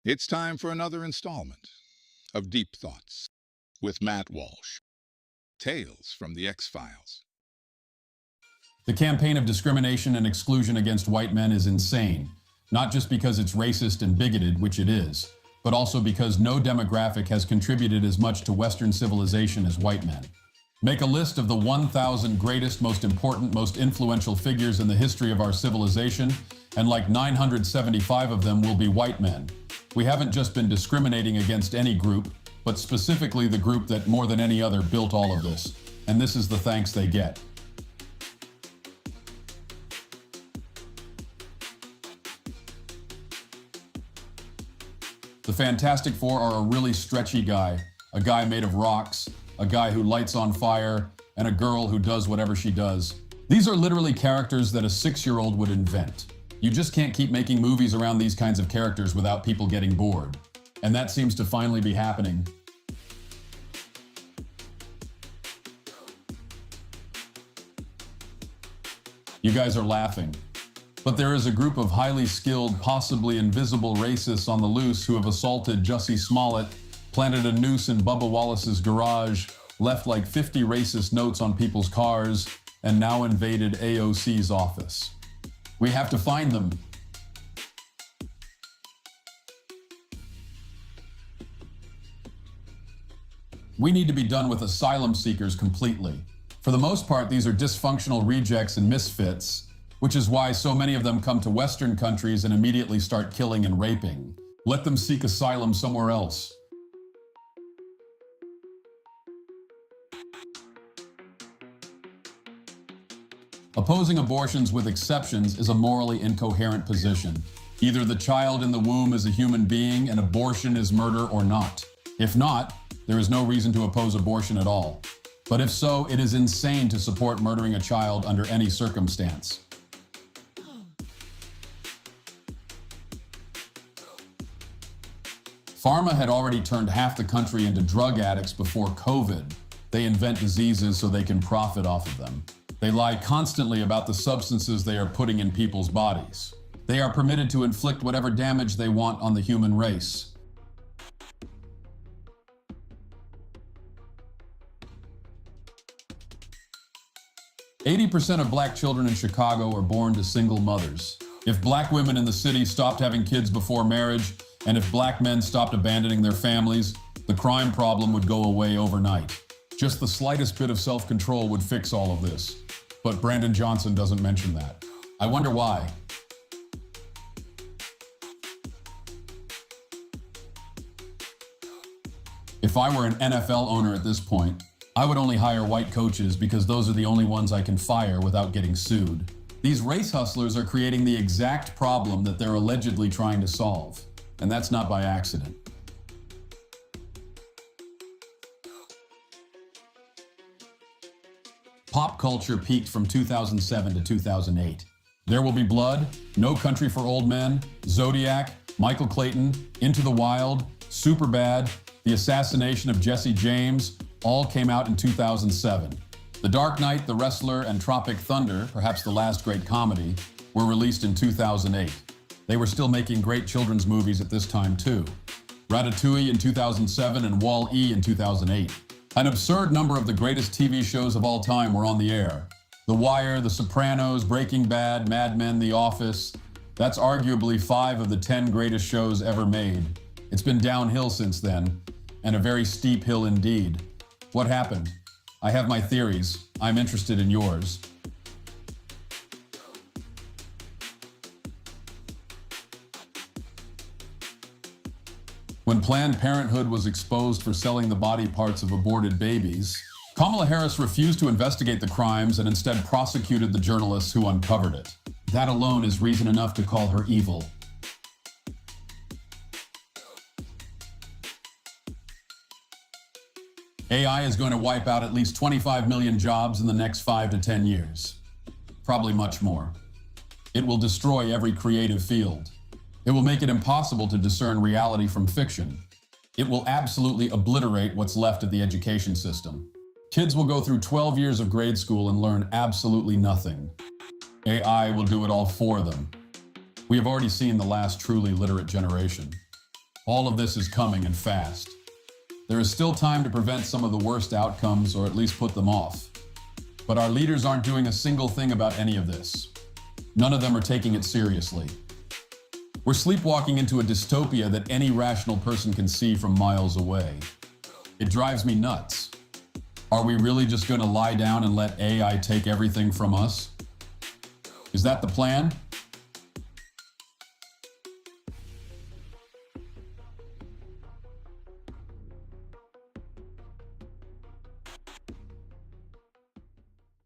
It's time for another installment of Deep Thoughts with Matt Walsh. Tales from the X-Files. The campaign of discrimination and exclusion against white men is insane, not just because it's racist and bigoted, which it is, but also because no demographic has contributed as much to Western civilization as white men. Make a list of the 1,000 greatest, most important, most influential figures in the history of our civilization, and like 975 of them will be white men. We haven't just been discriminating against any group, but specifically the group that more than any other built all of this. And this is the thanks they get. The Fantastic Four are a really stretchy guy, a guy made of rocks, a guy who lights on fire, and a girl who does whatever she does. These are literally characters that a 6-year-old would invent. You just can't keep making movies around these kinds of characters without people getting bored. And that seems to finally be happening. You guys are laughing. But there is a group of highly skilled, possibly invisible racists on the loose who have assaulted Jussie Smollett, planted a noose in Bubba Wallace's garage, left like 50 racist notes on people's cars, and now invaded AOC's office. We have to find them. We need to be done with asylum seekers completely. For the most part, these are dysfunctional rejects and misfits, which is why so many of them come to Western countries and immediately start killing and raping. Let them seek asylum somewhere else. Opposing abortions with exceptions is a morally incoherent position. Either the child in the womb is a human being and abortion is murder or not. If not, there is no reason to oppose abortion at all. But if so, it is insane to support murdering a child under any circumstance. Pharma had already turned half the country into drug addicts before COVID. They invent diseases so they can profit off of them. They lie constantly about the substances they are putting in people's bodies. They are permitted to inflict whatever damage they want on the human race. "80% of black children in Chicago are born to single mothers. If black women in the city stopped having kids before marriage, and if black men stopped abandoning their families, the crime problem would go away overnight. Just the slightest bit of self-control would fix all of this. But Brandon Johnson doesn't mention that. I wonder why. If I were an NFL owner at this point, I would only hire white coaches because those are the only ones I can fire without getting sued. These race hustlers are creating the exact problem that they're allegedly trying to solve. And that's not by accident. Pop culture peaked from 2007 to 2008. There Will Be Blood, No Country for Old Men, Zodiac, Michael Clayton, Into the Wild, Superbad, The Assassination of Jesse James, all came out in 2007. The Dark Knight, The Wrestler, and Tropic Thunder, perhaps the last great comedy, were released in 2008. They were still making great children's movies at this time too. Ratatouille in 2007 and Wall-E in 2008. An absurd number of the greatest TV shows of all time were on the air. The Wire, The Sopranos, Breaking Bad, Mad Men, The Office. That's arguably 5 of the 10 greatest shows ever made. It's been downhill since then, and a very steep hill indeed. What happened? I have my theories. I'm interested in yours. When Planned Parenthood was exposed for selling the body parts of aborted babies, Kamala Harris refused to investigate the crimes and instead prosecuted the journalists who uncovered it. That alone is reason enough to call her evil. AI is going to wipe out at least 25 million jobs in the next 5 to 10 years. Probably much more. It will destroy every creative field. It will make it impossible to discern reality from fiction. It will absolutely obliterate what's left of the education system. Kids will go through 12 years of grade school and learn absolutely nothing. AI will do it all for them. We have already seen the last truly literate generation. All of this is coming and fast. There is still time to prevent some of the worst outcomes or at least put them off. But our leaders aren't doing a single thing about any of this. None of them are taking it seriously. We're sleepwalking into a dystopia that any rational person can see from miles away. It drives me nuts. Are we really just going to lie down and let AI take everything from us? Is that the plan?